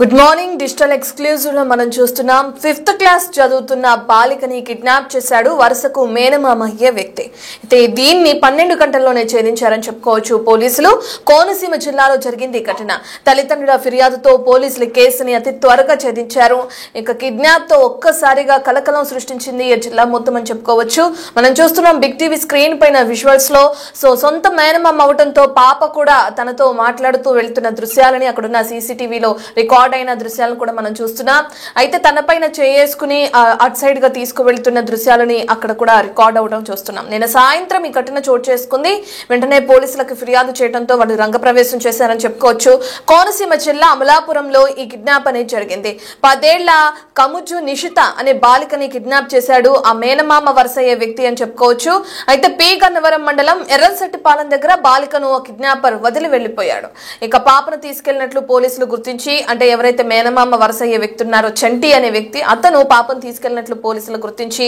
Good morning digital exclusive లో మనం చూస్తున్నాం 5th క్లాస్ చదువుతున్న బాలికని కిడ్నాప్ చేశాడు వరుసకు మేనమామ అయ్యే వ్యక్తి. అయితే దీన్ని 12 గంటల్లోనే ఛేదించారని చెప్పుకోవచ్చు పోలీసులు. కోనసీమ జిల్లాలో జరిగింది ఘటన. తల్లిదండ్రుల ఫిర్యాదుతో పోలీసులు కేసుని అతి త్వరగా ఛేదించారు. ఇక కిడ్నాప్ తో ఒక్కసారిగా కలకలం సృష్టించింది ఈ జిల్లా మొత్తం అని చెప్పుకోవచ్చు. మనం చూస్తున్నాం బిగ్ టీవీ స్క్రీన్ పైన విజువల్స్ లో సొంత మేనమామ అవడంతో పాప కూడా తనతో మాట్లాడుతూ వెళ్తున్న దృశ్యాలని అక్కడున్న సీసీటీవీలో రికార్డ్ అయిన దృశ్యాలను కూడా మనం చూస్తున్నాం. అయితే తన పైన చేసుకుని అట్ సైడ్ గా తీసుకువెళ్తున్న దృశ్యాలని అక్కడ కూడా రికార్డ్ అవడం చూస్తున్నాం. నిన్న సాయంత్రం ఈ ఘటన చోటు చేసుకుంది. వెంటనే పోలీసులకు ఫిర్యాదు చేయడంతో వాళ్ళు రంగప్రవేశం చేశారని చెప్పుకోవచ్చు. కోనసీమ జిల్లా అమలాపురంలో ఈ కిడ్నాప్ అనేది జరిగింది. 10 ఏళ్ల కముజు నిషిత అనే బాలికని కిడ్నాప్ చేశాడు ఆ మేనమామ వరుసయ్యే వ్యక్తి అని చెప్పుకోవచ్చు. అయితే పి గన్నవరం మండలం ఎర్రసెట్టిపాలెం దగ్గర బాలికను కిడ్నాపర్ వదిలి వెళ్లిపోయాడు. ఇక పాపను తీసుకెళ్లినట్లు పోలీసులు గుర్తించి, అంటే ఎవరైతే మేనమామ వరుస అయ్యే వ్యక్తి ఉన్నారో చంటి అనే వ్యక్తి, అతను పాపను తీసుకెళ్లినట్లు పోలీసులు గుర్తించి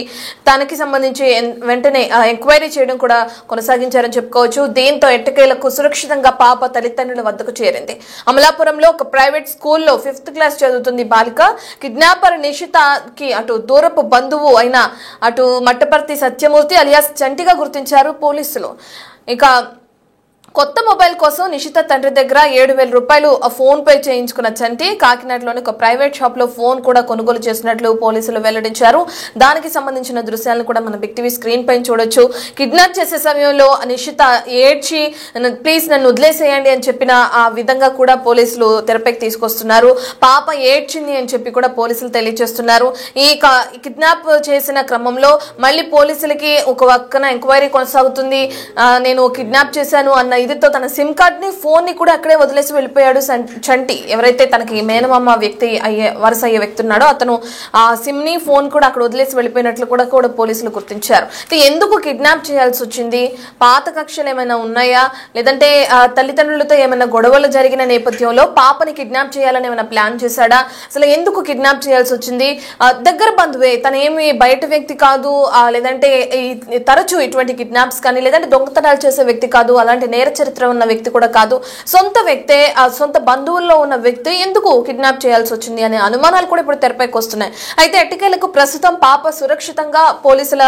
తనకి సంబంధించి వెంటనే ఎంక్వైరీ చేయడం కూడా కొనసాగించారని చెప్పుకోవచ్చు. దీంతో ఎట్టకేలకు సురక్షితంగా పాప తల్లిదండ్రుల వద్దకు చేరింది. అమలాపురంలో ఒక ప్రైవేట్ స్కూల్లో 5th క్లాస్ చదువుతుంది బాలిక. కిడ్నాపర్ నిషితకి అటు దూరపు బంధువు అయిన అటు మట్టపర్తి సత్యమూర్తి అలియాస్ చంటిగా గుర్తించారు పోలీసులు. ఇక కొత్త మొబైల్ కోసం నిషిత తండ్రి దగ్గర 7,000 రూపాయలు ఫోన్ పే చేయించుకున్న చంటి కాకినాడలోని ఒక ప్రైవేట్ షాప్ లో ఫోన్ కూడా కొనుగోలు చేసినట్లు పోలీసులు వెల్లడించారు. దానికి సంబంధించిన దృశ్యాలను కూడా మనం బిగ్ టీవీ స్క్రీన్ పైన చూడొచ్చు. కిడ్నాప్ చేసే సమయంలో నిషిత ఏడ్చి ప్లీజ్ నన్ను వదిలేసేయండి అని చెప్పిన ఆ విధంగా కూడా పోలీసులు తెరపైకి తీసుకొస్తున్నారు. పాప ఏడ్చింది అని చెప్పి కూడా పోలీసులు తెలియజేస్తున్నారు. ఈ కిడ్నాప్ చేసిన క్రమంలో మళ్ళీ పోలీసులకి ఒక పక్కన ఎంక్వైరీ కొనసాగుతుంది. నేను కిడ్నాప్ చేశాను అన్న ఇదితో తన సిమ్ కార్డ్ ని ఫోన్ ని కూడా అక్కడే వదిలేసి వెళ్ళిపోయాడు చంటి. ఎవరైతే తనకి మేనమామ వ్యక్తి వరుస అయ్యే వ్యక్తి ఉన్నాడో అతను ఆ సిమ్ ని ఫోన్ కూడా అక్కడ వదిలేసి వెళ్ళిపోయినట్లు కూడా పోలీసులు గుర్తించారు. ఎందుకు కిడ్నాప్ చేయాల్సి వచ్చింది? పాత కక్షలు ఏమైనా ఉన్నాయా, లేదంటే తల్లిదండ్రులతో ఏమైనా గొడవలు జరిగిన నేపథ్యంలో పాపని కిడ్నాప్ చేయాలని ఏమైనా ప్లాన్ చేశాడా? అసలు ఎందుకు కిడ్నాప్ చేయాల్సి వచ్చింది? దగ్గర బంధువే, తనేమి బయట వ్యక్తి కాదు, లేదంటే తరచూ ఇటువంటి కిడ్నాప్స్ కానీ లేదంటే దొంగతనాలు చేసే వ్యక్తి కాదు, అలాంటి నేర చరిత్ర ఉన్న వ్యక్తి కూడా కాదు, సొంత వ్యక్తే, ఆ సొంత బంధువుల్లో ఉన్న వ్యక్తి ఎందుకు కిడ్నాప్ చేయాల్సి వచ్చింది అనే అనుమానాలు కూడా ఇప్పుడు తెరపైకి వస్తున్నాయి. అయితే ఎట్టకేలకు ప్రస్తుతం పాప సురక్షితంగా పోలీసుల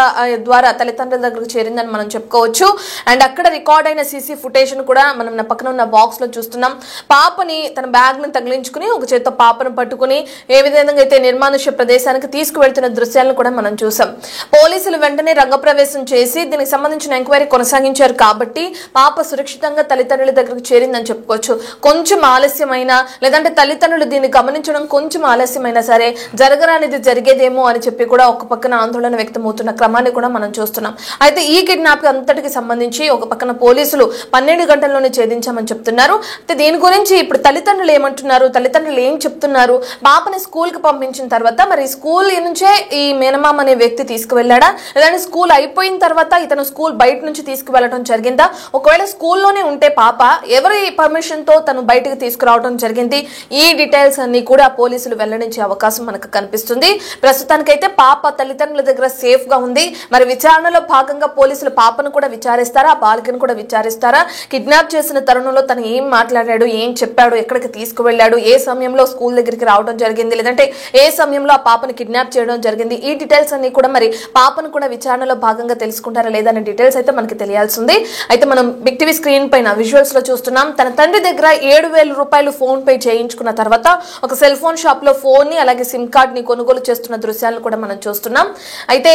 ద్వారా తల్లిదండ్రుల దగ్గరకు చేరిందని మనం చెప్పుకోవచ్చు. అండ్ అక్కడ రికార్డ్ అయిన సీసీ ఫుటేజ్ ను కూడా మనం పక్కన ఉన్న బాక్స్ లో చూస్తున్నాం. పాపని తన బ్యాగ్ ను తగిలించుకుని ఒక చేత్తో పాపను పట్టుకుని ఏ విధంగా అయితే నిర్మానుష్య ప్రదేశానికి తీసుకువెళ్తున్న దృశ్యాలను కూడా మనం చూసాం. పోలీసులు వెంటనే రంగప్రవేశం చేసి దీనికి సంబంధించిన ఎంక్వైరీ కొనసాగించారు కాబట్టి పాప సురక్షితంగా తల్లిదండ్రుల దగ్గరకు చేరిందని చెప్పుకోవచ్చు. కొంచెం ఆలస్యమైనా లేదంటే తల్లిదండ్రులు దీన్ని గమనించడం కొంచెం ఆలస్యమైనా సరే జరగరానిది జరిగేదేమో అని చెప్పి కూడా ఒక పక్కన ఆందోళన వ్యక్తమవుతున్న క్రమాన్ని కూడా మనం చూస్తున్నాం. అయితే ఈ కిడ్నాప్ అంతటికి సంబంధించి ఒక పక్కన పోలీసులు 12 గంటల్లోనే ఛేదించామని చెప్తున్నారు. అయితే దీని గురించి ఇప్పుడు తల్లిదండ్రులు ఏమంటున్నారు, తల్లిదండ్రులు ఏం చెప్తున్నారు? పాపని స్కూల్ కి పంపించిన తర్వాత మరి స్కూల్ నుంచే ఈ మేనమామ అనే వ్యక్తి తీసుకువెళ్ళాడా, లేదంటే స్కూల్ అయిపోయిన తర్వాత ఇతను స్కూల్ బయట నుంచి తీసుకువెళ్ళడం జరిగిందా? ఒకవేళ స్కూల్లోనే ఉంటే పాప ఎవరి పర్మిషన్ తో తను బయటకు తీసుకురావడం జరిగింది? ఈ డీటెయిల్స్ అన్ని కూడా పోలీసులు వెల్లడించే అవకాశం మనకు కనిపిస్తుంది. ప్రస్తుతానికైతే పాప తల్లిదండ్రుల దగ్గర సేఫ్ గా ఉంది. మరి విచారణలో భాగంగా పోలీసులు పాపను కూడా విచారిస్తారా, బాలికను కూడా విచారిస్తారా? కిడ్నాప్ చేసిన తరుణంలో తను ఏం మాట్లాడాడు, ఏం చెప్పాడు, ఎక్కడికి తీసుకువెళ్ళాడు, ఏ సమయంలో స్కూల్ దగ్గరికి రావడం జరిగింది, లేదంటే ఏ సమయంలో ఆ పాపను కిడ్నాప్ చేయడం జరిగింది? ఈ డీటెయిల్స్ అన్ని కూడా మరి పాపను కూడా విచారణలో భాగంగా తెలుసుకుంటారా లేదా అనే డీటెయిల్స్ అయితే మనకి తెలియాల్సి ఉంది. అయితే మనం బిగ్ టీవీ స్క్రీన్ పైన విజువల్స్ లో చూస్తున్నాం. తన తండ్రి దగ్గర 7,000 రూపాయలు ఫోన్ పే చేయించుకున్న తర్వాత ఒక సెల్ ఫోన్ షాప్ లో ఫోన్ ని అలాగే సిమ్ కార్డ్ ని కొనుగోలు చేస్తున్న దృశ్యాలను కూడా మనం చూస్తున్నాం. అయితే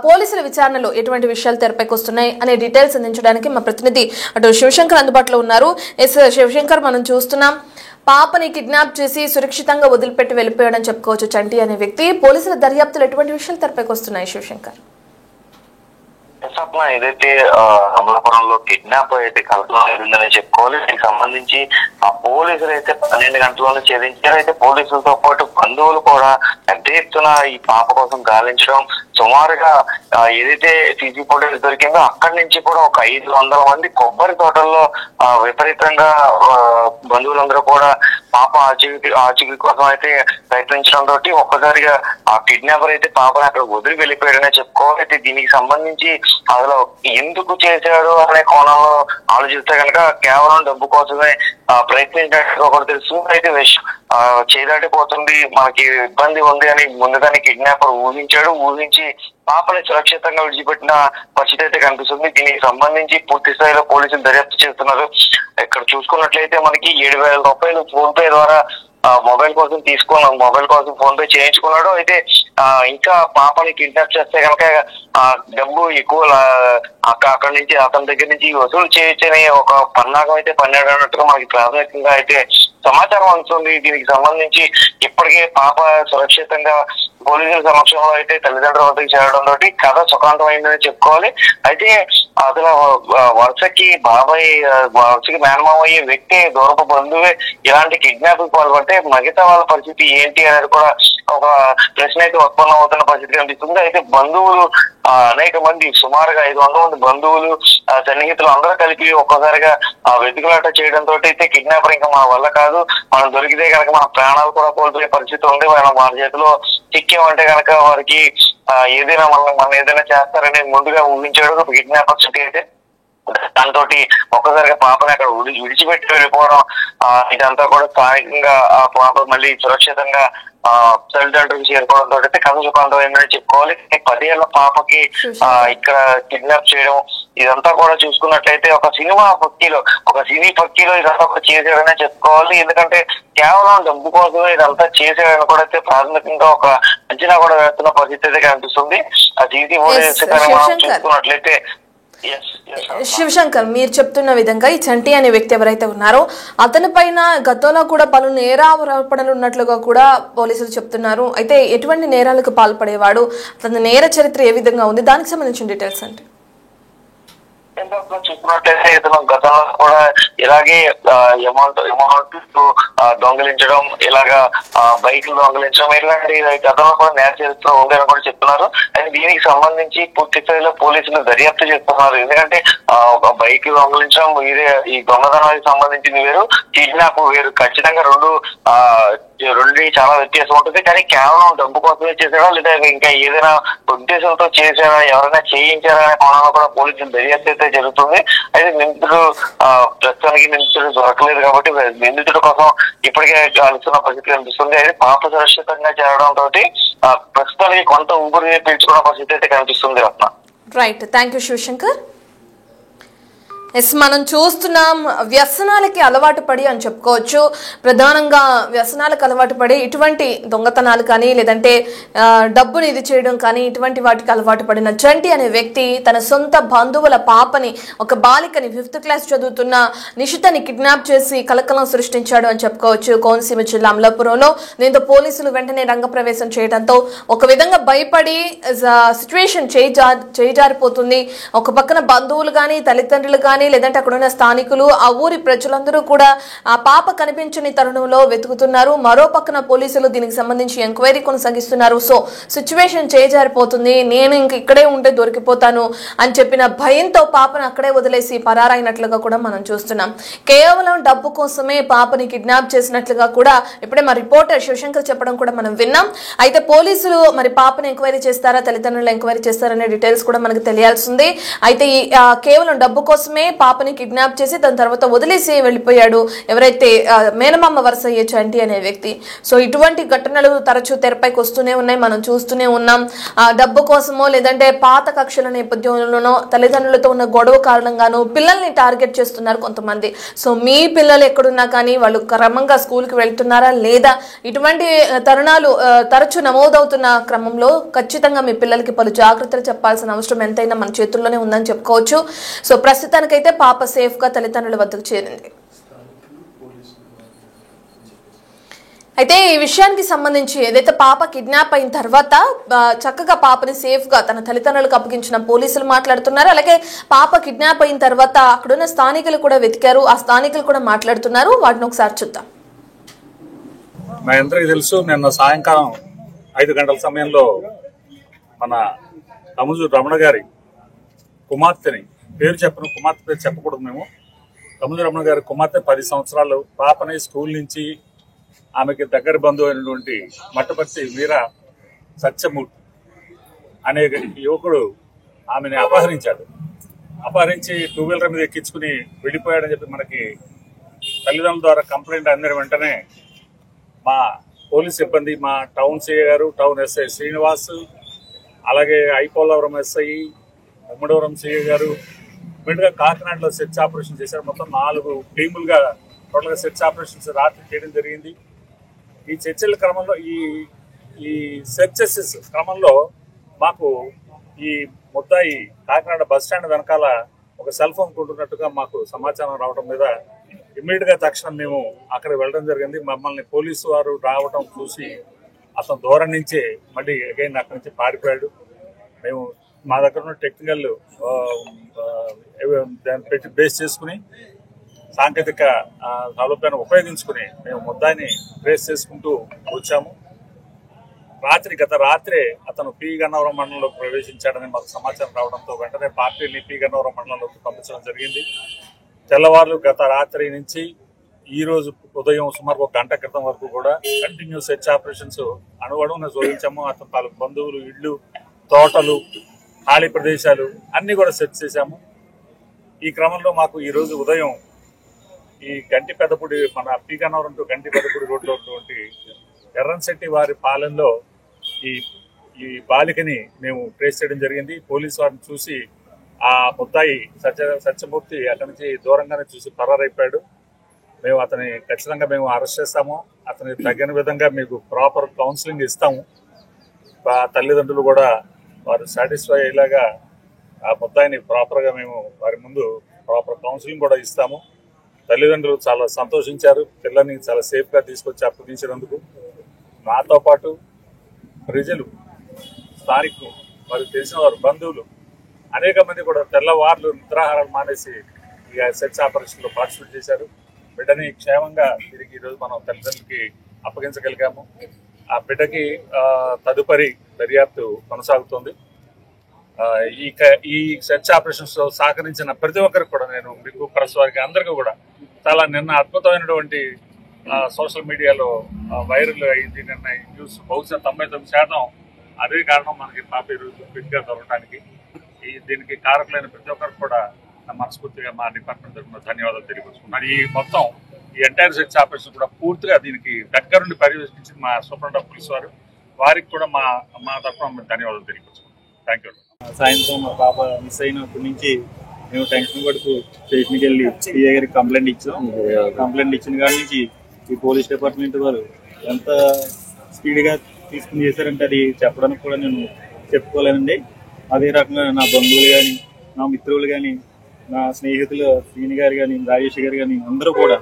పోలీసుల విచారణలో ఎటువంటి విషయాలు తెరపైకి వస్తున్నాయి అనే డీటెయిల్స్ అందించడానికి మా ప్రతినిధి అటు శివశంకర్ అందుబాటులో ఉన్నారు. శివశంకర్, మనం చూస్తున్నాం పాపని కిడ్నాప్ చేసి సురక్షితంగా వదిలిపెట్టి వెళ్ళిపోయాడని చెప్పుకోవచ్చు చంటి అనే వ్యక్తి. పోలీసుల దర్యాప్తులు ఎటువంటి విషయాలు తెరపైకి వస్తున్నాయి శివశంకర్? ఏదైతే అమలాపురంలో కిడ్నాప్ అయితే కలకలం చెప్పుకోవాలి. దీనికి సంబంధించి ఆ పోలీసులు అయితే 12 గంటల్లోనే ఛేదించారు. అయితే పోలీసులతో పాటు బంధువులు కూడా పెద్ద ఎత్తున ఈ పాప కోసం గాలించడం, సుమారుగా ఏదైతే సీసీ ఫుటేజ్ దొరికిందో అక్కడి నుంచి కూడా ఒక 500 మంది కొబ్బరి తోటల్లో విపరీతంగా బంధువులందరూ కూడా పాప ఆచూకీ కోసం అయితే ప్రయత్నించడంతో ఒక్కసారిగా ఆ కిడ్నాపర్ అయితే పాపను అక్కడ వదిలి వెళ్ళిపోయాడనే చెప్పుకోవాలి. అయితే దీనికి సంబంధించి అసలు ఎందుకు చేశాడు అనే కోణంలో ఆలోచిస్తే కనుక కేవలం డబ్బు కోసమే ప్రయత్నించినట్టుగా కూడా తెలుసు. అయితే చేదాటిపోతుంది, మనకి ఇబ్బంది ఉంది అని ముందుగానే కిడ్నాపర్ ఊహించి పాపని సురక్షితంగా విడిచిపెట్టిన పరిస్థితి అయితే కనిపిస్తుంది. దీనికి సంబంధించి పూర్తి స్థాయిలో పోలీసులు దర్యాప్తు చేస్తున్నారు. ఇక్కడ చూసుకున్నట్లయితే మనకి 7,000 రూపాయలు ఫోన్ పే ద్వారా మొబైల్ కోసం ఫోన్ పే చేయించుకున్నాడు. అయితే ఇంకా పాపని కిడ్నాప్ చేస్తే కనుక డబ్బు ఎక్కువ అక్కడి నుంచి అతని దగ్గర నుంచి వసూలు చేయొచ్చని ఒక పన్నాగం అయితే పన్నాడు అన్నట్టుగా మనకి ప్రాథమికంగా అయితే సమాచారం అందుతుంది. దీనికి సంబంధించి ఇప్పటికే పాప సురక్షితంగా పోలీసుల సమక్షంలో అయితే తల్లిదండ్రుల వద్దకు చేరడం తోటి కథ సుఖాంతం అయిందని చెప్పుకోవాలి. అయితే అసలు వరుసకి మేనమామ అయ్యే వ్యక్తి దూరపు బంధువే ఇలాంటి కిడ్నాప్ పాల్పడితే మిగతా వాళ్ళ పరిస్థితి ఏంటి అనేది కూడా ఒక ప్రశ్న అయితే ఉత్పన్నం అవుతున్న పరిస్థితి కనిపిస్తుంది. అయితే బంధువులు అనేక మంది, సుమారుగా 500 మంది బంధువులు, సన్నిహితులు అందరూ కలిపి ఒక్కసారిగా వెతుకులాట చేయడంతో అయితే కిడ్నాపర్ ఇంకా మన వల్ల కాదు, మనం దొరికితే కనుక మన ప్రాణాలు కూడా కోల్పోయే పరిస్థితి ఉంది, మన చేతిలో చిక్కామంటే కనుక వారికి ఏదైనా మన ఏదైనా చేస్తారని ముందుగా ఊహించాడు కిడ్నాపర్ చుట్టూ అయితే. దాంతో ఒక్కసారిగా పాపని అక్కడ విడిచిపెట్టి వెళ్ళిపోవడం, ఇదంతా కూడా స్థానికంగా ఆ పాప మళ్ళీ సురక్షితంగా తల్లిదండ్రులకు చేరుకోవడంతో అయితే కథ సుఖాంతమైందని చెప్పుకోవాలి. 10 ఏళ్ల పాపకి ఇక్కడ కిడ్నాప్ చేయడం, ఇదంతా కూడా చూసుకున్నట్లయితే ఒక సినీ పక్కీలో ఇదంతా కూడా చేసాడనే చెప్పుకోవాలి. ఎందుకంటే కేవలం డబ్బు కోసమే ఇదంతా చేసాడని కూడా అయితే ప్రాథమికంగా ఒక అంచనా కూడా వేస్తున్న పరిస్థితి అయితే కనిపిస్తుంది. ఆ సీసీ ఫుటేజ్ మనం చూసుకున్నట్లయితే. శివశంకర్, మీరు చెప్తున్న విధంగా ఈ చంటి అనే వ్యక్తి ఎవరైతే ఉన్నారో అతని పైన గతంలో కూడా పలు నేరారోపణలు ఉన్నట్లుగా కూడా పోలీసులు చెప్తున్నారు. అయితే ఎటువంటి నేరాలకు పాల్పడేవాడు, అతని నేర చరిత్ర ఏ విధంగా ఉంది, దానికి సంబంధించిన డీటెయిల్స్ అంటే చూసుకున్నట్లయితే ఇతను గతంలో కూడా ఇలాగే అమౌంట్ దొంగలించడం, ఇలాగా బైక్లు దొంగలించడం, ఇలాంటి గతంలో కూడా నేర చరిత్ర ఉందని కూడా చెప్తున్నారు. అయితే దీనికి సంబంధించి పూర్తి స్థాయిలో పోలీసులు దర్యాప్తు చేస్తున్నారు. ఎందుకంటే ఒక బైక్ దొంగలించడం వేరే, ఈ దొంగతనానికి సంబంధించింది వేరు, కిడ్నాప్ వేరు. ఖచ్చితంగా రెండు చాలా వ్యత్యాసం ఉంటుంది. కానీ కేవలం డబ్బు కోసమే చేశారా లేదా ఇంకా ఏదైనా ఉద్దేశంతో చేశారా, ఎవరైనా చేయించారా అనే కోణంలో కూడా పోలీసులు దర్యాప్తు అయితే జరుగుతుంది. అయితే ప్రస్తుతానికి నిందితుడు దొరకలేదు కాబట్టి నిందితుడి కోసం ఇప్పటికే కలుస్తున్న పరిస్థితి కనిపిస్తుంది. అయితే పాప సురక్షితంగా చేరడంతో ప్రస్తుతానికి కొంత ఊపిరి పీల్చుకున్న పరిస్థితి అయితే కనిపిస్తుంది. Ratna. Right, thank you Shivashankar. మనం చూస్తున్నాం, వ్యసనాలకి అలవాటు పడి అని చెప్పుకోవచ్చు. ప్రధానంగా వ్యసనాలకు అలవాటు పడి ఇటువంటి దొంగతనాలు కానీ లేదంటే డబ్బుని ఇది చేయడం కానీ ఇటువంటి వాటికి అలవాటు పడిన చంటి అనే వ్యక్తి తన సొంత బంధువుల పాపని, ఒక బాలికని 5th క్లాస్ చదువుతున్న నిషితని కిడ్నాప్ చేసి కలకలం సృష్టించాడు అని చెప్పుకోవచ్చు కోనసీమ జిల్లా అమలాపురంలో. దీంతో పోలీసులు వెంటనే రంగప్రవేశం చేయడంతో ఒక విధంగా భయపడి సిచ్యువేషన్ చేజారిపోతుంది. ఒక పక్కన బంధువులు కానీ తల్లిదండ్రులు కానీ లేదంటే అక్కడ ఉన్న స్థానికులు, ఆ ఊరి ప్రజలందరూ కూడా ఆ పాప కనిపించని తరుణంలో వెతుకుతున్నారు. మరో పక్కన పోలీసులు దీనికి సంబంధించి ఎంక్వైరీ కొనసాగిస్తున్నారు. సో సిచ్యువేషన్ చేజారిపోతుంది, నేను ఇంక ఇక్కడే ఉంటే దొరికిపోతాను అని చెప్పిన భయంతో పాపను అక్కడే వదిలేసి పరారైనట్లుగా కూడా మనం చూస్తున్నాం. కేవలం డబ్బు కోసమే పాపని కిడ్నాప్ చేసినట్లుగా కూడా ఇప్పుడే మా రిపోర్టర్ శివశంకర్ చెప్పడం కూడా మనం విన్నాం. అయితే పోలీసులు మరి పాపను ఎంక్వైరీ చేస్తారా, తల్లిదండ్రులు ఎంక్వైరీ చేస్తారనే డీటెయిల్స్ కూడా మనకు తెలియాల్సింది. అయితే కేవలం డబ్బు కోసమే పాపని కిడ్నాప్ చేసి దాని తర్వాత వదిలేసి వెళ్ళిపోయాడు ఎవరైతే మేనమామ వరుస అయ్యే చంటి అనే వ్యక్తి. సో ఇటువంటి ఘటనలు తరచూ తెరపైకి వస్తూనే ఉన్నాయి, మనం చూస్తూనే ఉన్నాం. డబ్బు కోసమో లేదంటే పాత కక్షల నేపథ్యంలోనో తల్లిదండ్రులతో ఉన్న గొడవ కారణంగానో పిల్లల్ని టార్గెట్ చేస్తున్నారు కొంతమంది. సో మీ పిల్లలు ఎక్కడున్నా కానీ వాళ్ళు క్రమంగా స్కూల్కి వెళ్తున్నారా లేదా, ఇటువంటి తరుణాలు తరచూ నమోదవుతున్న క్రమంలో ఖచ్చితంగా మీ పిల్లలకి పలు జాగ్రత్తలు చెప్పాల్సిన అవసరం ఎంతైనా మన చేతుల్లోనే ఉందని చెప్పుకోవచ్చు. సో ప్రస్తుతానికైతే పాప సేఫ్ గా తల్లిదండ్రుల వద్దకు చేరింది. అయితే ఈ విషయానికి సంబంధించి ఏదైతే పాప కిడ్నాప్ అయిన తర్వాత చక్కగా పాపని సేఫ్ గా తన తల్లిదండ్రులకు అప్పగించిన పోలీసులు మాట్లాడుతున్నారు. అలాగే పాప కిడ్నాప్ అయిన తర్వాత అక్కడున్న స్థానికులు కూడా వెతికారు, ఆ స్థానికులు కూడా మాట్లాడుతున్నారు. వాటిని ఒకసారి చూద్దాం. మా అందరికీ తెలుసు, నిన్న సాయంకాలం 5 గంటల సమయంలో మన తముజు రమణ గారి కుమార్తెని, పేరు చెప్పకూడదు మేము, తముజు రమణ గారి కుమార్తె 10 సంవత్సరాలు పాపని స్కూల్ నుంచి ఆమెకి దగ్గర బంధువు అయినటువంటి మట్టపర్తి వీర సత్యమూర్తి అనే యువకుడు ఆమెని అపహరించి 2 వీలర్ మీద ఎక్కించుకుని వెళ్ళిపోయాడని చెప్పి మనకి తల్లిదండ్రుల ద్వారా కంప్లైంట్ అందిన వెంటనే మా పోలీస్ సిబ్బంది, మా టౌన్ సిఐ గారు, టౌన్ ఎస్ఐ శ్రీనివాస్, అలాగే ఐపోలవరం ఎస్ఐ, ఉమ్మడవరం సిఐ గారు ఇమ్మీడియట్గా కాకినాడలో సెర్చ్ ఆపరేషన్ చేశారు. మొత్తం 4 టీములుగా టోటల్గా సెర్చ్ ఆపరేషన్స్ రాత్రి చేయడం జరిగింది. ఈ చర్చల క్రమంలో ఈ సెర్చెస్ క్రమంలో మాకు ఈ ముద్దాయి కాకినాడ బస్ స్టాండ్ వెనకాల ఒక సెల్ ఫోన్ కొంటున్నట్టుగా మాకు సమాచారం రావడం మీద ఇమ్మీడియట్ గా తక్షణం మేము అక్కడికి వెళ్ళడం జరిగింది. మమ్మల్ని పోలీసు వారు రావడం చూసి అతను దూరం నుంచే మళ్ళీ అగైన్ అక్కడి నుంచి పారిపోయాడు. మేము మా దగ్గర ఉన్న టెక్నికల్ దాన్ని పెట్టి బేస్ చేసుకుని సాంకేతిక సౌలభ్యాన్ని ఉపయోగించుకుని మేము ముద్దాయిని ట్రేస్ చేసుకుంటూ వచ్చాము. గత రాత్రే అతను పి గన్నవరం మండలంలోకి ప్రవేశించాడని మాకు సమాచారం రావడంతో వెంటనే పార్టీని పి గన్నవరం మండలంలోకి పంపించడం జరిగింది. తెల్లవారులు గత రాత్రి నుంచి ఈ రోజు ఉదయం సుమారు 1 గంట క్రితం వరకు కూడా కంటిన్యూ సెర్చ్ ఆపరేషన్స్ అణువణువున జోడించాము. అతను తాలూకు బంధువులు, ఇళ్ళు, తోటలు, ఖాళీ ప్రదేశాలు అన్ని కూడా సెర్చ్ చేశాము. ఈ క్రమంలో మాకు ఈ రోజు ఉదయం ఈ గంటి పెద్దపూడి, మన పి గన్నవరం టు గంటి పెద్దపూడి రోడ్లో ఉన్నటువంటి ఎర్రన్శెట్టి వారి పాలెంలో ఈ బాలికని మేము ట్రేస్ చేయడం జరిగింది. పోలీసు వారిని చూసి ఆ ముద్దాయి సత్యమూర్తి అక్కడి నుంచి దూరంగానే చూసి పరారైపోయాడు. మేము అతని ఖచ్చితంగా మేము అరెస్ట్ చేస్తాము. అతనికి తగిన విధంగా మీకు ప్రాపర్ కౌన్సిలింగ్ ఇస్తాము. తల్లిదండ్రులు కూడా వారు సాటిస్ఫై అయ్యేలాగా ఆ ముద్దాయిని ప్రాపర్గా మేము వారి ముందు ప్రాపర్ కౌన్సిలింగ్ కూడా ఇస్తాము. తల్లిదండ్రులు చాలా సంతోషించారు పిల్లల్ని చాలా సేఫ్గా తీసుకొచ్చి అప్పగించినందుకు. నాతో పాటు ప్రజలు, స్థానికులు, వారికి తెలిసిన వారు, బంధువులు అనేక మంది కూడా తెల్లవార్లు నిద్రాహారాలు మానేసి ఈ సెర్చ్ ఆపరేషన్లో పార్టిసిపేట్ చేశారు. బిడ్డని క్షేమంగా తిరిగి ఈరోజు మనం తల్లిదండ్రులకి అప్పగించగలిగాము. ఆ బిడ్డకి తదుపరి దర్యాప్తు కొనసాగుతుంది. ఈ సెర్చ్ ఆపరేషన్స్ లో సహకరించిన ప్రతి ఒక్కరికి కూడా నేను మీకు ప్రెస్ వారికి అందరికీ కూడా చాలా నిన్న అద్భుతమైనటువంటి సోషల్ మీడియాలో వైరల్ అయింది. నిన్న ఈ న్యూస్ బహుశా 99% అదే కారణం మనకి పాప ఈరోజు ఫిట్ గా దొరకడానికి. దీనికి కారకులైన ప్రతి ఒక్కరికి కూడా మనస్ఫూర్తిగా మా డిపార్ట్మెంట్ తరఫున ధన్యవాదాలు తెలియపరుచుకున్నాను. ఈ మొత్తం ఈ ఎంటైర్ సెర్చ్ ఆపరేషన్ కూడా పూర్తిగా దీనికి దగ్గరుండి పర్యవేక్షించింది మా సూపరింటెండెంట్ ఆఫ్ పోలీస్ వారు. వారికి కూడా మా తరఫున ధన్యవాదాలు తెలియపరుచుకున్నాం. Thank you. సాయంత్రం మా పాప మిస్ అయినప్పటి నుంచి మేము టెన్షన్ పడుతూ స్టేషన్కి వెళ్ళి సిఐ గారికి కంప్లైంట్ ఇచ్చాం. కంప్లైంట్ ఇచ్చిన కాడి నుంచి ఈ పోలీస్ డిపార్ట్మెంట్ వారు ఎంత స్పీడ్గా తీసుకుని చేశారంటే అది చెప్పడానికి కూడా నేను చెప్పుకోలేనండి. అదే రకంగా నా బంధువులు కానీ, నా మిత్రులు కానీ, నా స్నేహితులు శ్రీని గారు కానీ, రాజేష్ గారు కానీ అందరూ కూడా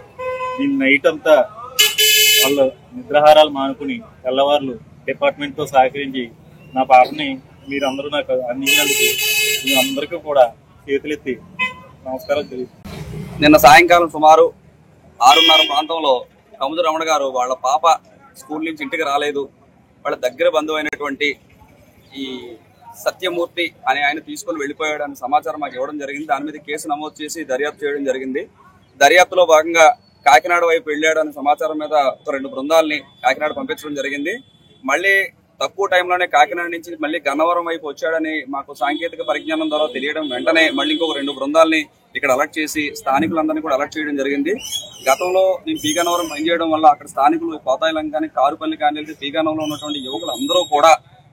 నేను నైట్ అంతా వాళ్ళ నిద్రాహారాలు మానుకుని తెల్లవారులు డిపార్ట్మెంట్తో సహకరించి నా పాపని మీరందరూ నాకు అందించినందుకు మీ అందరికీ కూడా చేతులెత్తి నమస్కారాలు తెలియజేస్తాను. నిన్న సాయంకాలం సుమారు 6:30 ప్రాంతంలో కముజు రమణ గారు వాళ్ళ పాప స్కూల్ నుంచి ఇంటికి రాలేదు, వాళ్ళ దగ్గర బంధువు అయినటువంటి ఈ సత్యమూర్తి అనే ఆయన తీసుకొని వెళ్ళిపోయాడు అనే సమాచారం మాకు ఇవ్వడం జరిగింది. దాని మీద కేసు నమోదు చేసి దర్యాప్తు చేయడం జరిగింది. దర్యాప్తులో భాగంగా కాకినాడ వైపు వెళ్ళాడు అనే సమాచారం మీద 2 బృందాలని కాకినాడ పంపించడం జరిగింది. మళ్ళీ తక్కువ టైంలోనే కాకినాడ నుంచి మళ్ళీ గన్నవరం వైపు వచ్చాడని మాకు సాంకేతిక పరిజ్ఞానం ద్వారా తెలియడం వెంటనే మళ్ళీ ఇంకొక 2 బృందాలని ఇక్కడ అలర్ట్ చేసి స్థానికులందరినీ కూడా అలర్ట్ చేయడం జరిగింది. గతంలో నేను పి గన్నవరం పనిచేయడం వల్ల అక్కడ స్థానికులు కోతాయిలం కానీ, కారుపల్లి కానీ, పి గన్నవరంలో ఉన్నటువంటి యువకులు అందరూ కూడా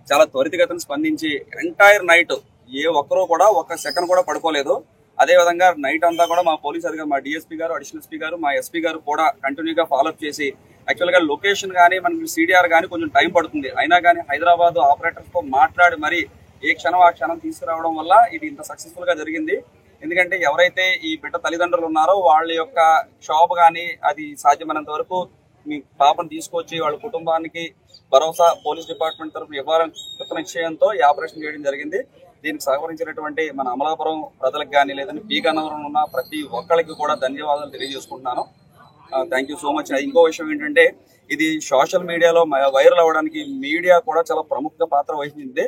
చాలా త్వరితగతిన స్పందించి ఎంటైర్ నైట్ ఏ ఒక్కరూ కూడా 1 సెకండ్ కూడా పడుకోలేదు. అదేవిధంగా నైట్ అంతా కూడా మా పోలీస్ అధికారులు, మా డిఎస్పీ గారు, అడిషనల్ ఎస్పీ గారు, మా ఎస్పీ గారు కూడా కంటిన్యూగా ఫాలోఅప్ చేసి యాక్చువల్గా లొకేషన్ కానీ మనకి సిడిఆర్ కానీ కొంచెం టైం పడుతుంది. అయినా కానీ హైదరాబాద్ ఆపరేటర్స్తో మాట్లాడి మరి ఏ క్షణం ఆ క్షణం తీసుకురావడం వల్ల ఇది ఇంత సక్సెస్ఫుల్ గా జరిగింది. ఎందుకంటే ఎవరైతే ఈ బిడ్డ తల్లిదండ్రులు ఉన్నారో వాళ్ళ యొక్క షాప్ కానీ అది సాధ్యమైనంత వరకు మీ పాపను తీసుకొచ్చి వాళ్ళ కుటుంబానికి భరోసా పోలీస్ డిపార్ట్మెంట్ తరఫున ఇవ్వాలని కృత నిశ్చయంతో ఈ ఆపరేషన్ చేయడం జరిగింది. దీనికి సహకరించినటువంటి మన అమలాపురం ప్రజలకు కానీ లేదంటే పి గన్నవరం ఉన్న ప్రతి ఒక్కరికి కూడా ధన్యవాదాలు తెలియజేసుకుంటున్నాను. Thank you so much. ఇంకో విషయం ఏంటంటే ఇది సోషల్ మీడియాలో వైరల్ అవ్వడానికి మీడియా కూడా చాలా ప్రముఖ పాత్ర వహించింది.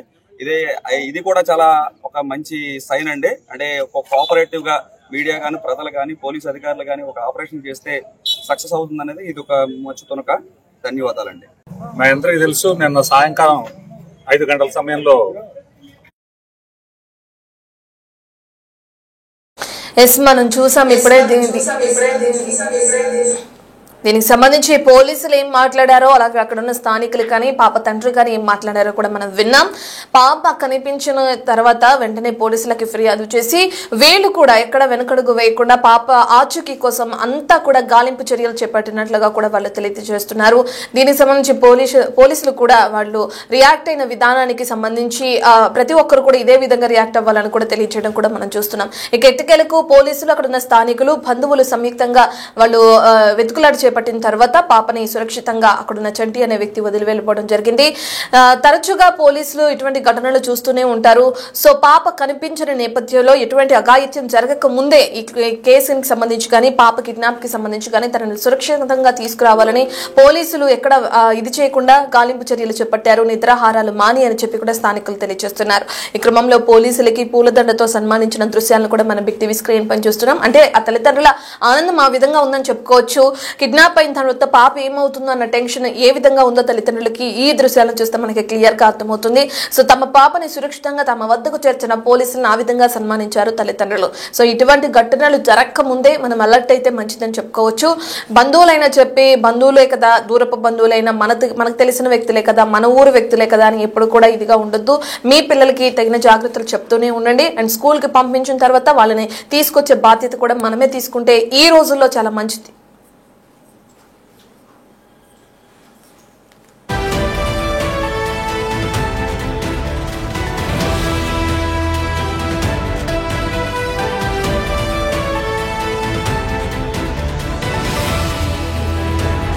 ఇది కూడా చాలా ఒక మంచి సైన్ అండి. అంటే ఒక కోఆపరేటివ్ గా మీడియా కానీ, ప్రజలు కానీ, పోలీస్ అధికారులు కానీ ఒక ఆపరేషన్ చేస్తే సక్సెస్ అవుతుంది అనేది ఇది ఒక మంచి తునక. ధన్యవాదాలండి. మా అందరికీ తెలుసు నిన్న సాయంకాలం 5 గంటల సమయంలో మనం చూసాం ఇప్పుడే దీనికి సంబంధించి పోలీసులు ఏం మాట్లాడారో, అలాగే అక్కడ ఉన్న స్థానికులు కానీ పాప తండ్రి కానీ ఏం మాట్లాడారో కూడా మనం విన్నాం. పాప కనిపించిన తర్వాత వెంటనే పోలీసులకి ఫిర్యాదు చేసి వీళ్ళు కూడా ఎక్కడ వెనకడుగు వేయకుండా పాప ఆచూకీ కోసం అంతా కూడా గాలింపు చర్యలు చేపట్టినట్లుగా కూడా వాళ్ళు తెలియజేస్తున్నారు. దీనికి సంబంధించి పోలీసులు కూడా వాళ్ళు రియాక్ట్ అయిన విధానానికి సంబంధించి ప్రతి ఒక్కరు కూడా ఇదే విధంగా రియాక్ట్ అవ్వాలని కూడా తెలియజేయడం కూడా మనం చూస్తున్నాం. ఇక ఎట్టకేలకు పోలీసులు, అక్కడ ఉన్న స్థానికులు, బంధువులు సంయుక్తంగా వాళ్ళు వెతుకులాట చేపట్టిన తర్వాత పాపని సురక్షితంగా అక్కడున్న చంటి అనే వ్యక్తి వదిలి వెళ్ళిపోవడం జరిగింది. తరచుగా పోలీసులు ఇటువంటి ఘటనలు చూస్తూనే ఉంటారు. సో పాప కనిపించిన నేపథ్యంలో ఎటువంటి అఘాయిత్యం జరగక ముందే ఈ కేసుకి సంబంధించి కానీ పాప కిడ్నాప్ కి సంబంధించి కానీ తనని సురక్షితంగా తీసుకురావాలని పోలీసులు ఎక్కడ ఇది చేయకుండా గాలింపు చర్యలు చేపట్టారు. నిద్రాహారాలు మాని అని చెప్పి కూడా స్థానికులు తెలియజేస్తున్నారు. ఈ క్రమంలో పోలీసులకి పూలదండతో సన్మానించిన దృశ్యాలను కూడా మనం బిగ్ టీవీ స్క్రీన్ పై చూస్తున్నాం. అంటే ఆ తల్లిదండ్రుల ఆనందం ఆ విధంగా ఉందని చెప్పుకోవచ్చు. కిడ్నాప్ అయిన తర్వాత పాప ఏమవుతుందో అన్న టెన్షన్ ఏ విధంగా ఉందో తల్లిదండ్రులకి ఈ దృశ్యాలను చూస్తే మనకి క్లియర్ గా అర్థమవుతుంది. సో తమ పాపని సురక్షితంగా తమ వద్దకు చేర్చిన పోలీసులను ఆ విధంగా సన్మానించారు తల్లిదండ్రులు. సో ఇటువంటి ఘటనలు జరగక ముందే మనం అలర్ట్ అయితే మంచిదని చెప్పుకోవచ్చు. బంధువులైనా చెప్పి బంధువులే కదా, దూరపు బంధువులైనా మనకు తెలిసిన వ్యక్తులే కదా, మన ఊరు వ్యక్తులే కదా అని ఎప్పుడు కూడా ఇదిగా ఉండొద్దు. మీ పిల్లలకి తగిన జాగ్రత్తలు చెప్తూనే ఉండండి. అండ్ స్కూల్ కి పంపించిన తర్వాత వాళ్ళని తీసుకొచ్చే బాధ్యత కూడా మనమే తీసుకుంటే ఈ రోజుల్లో చాలా మంచిది.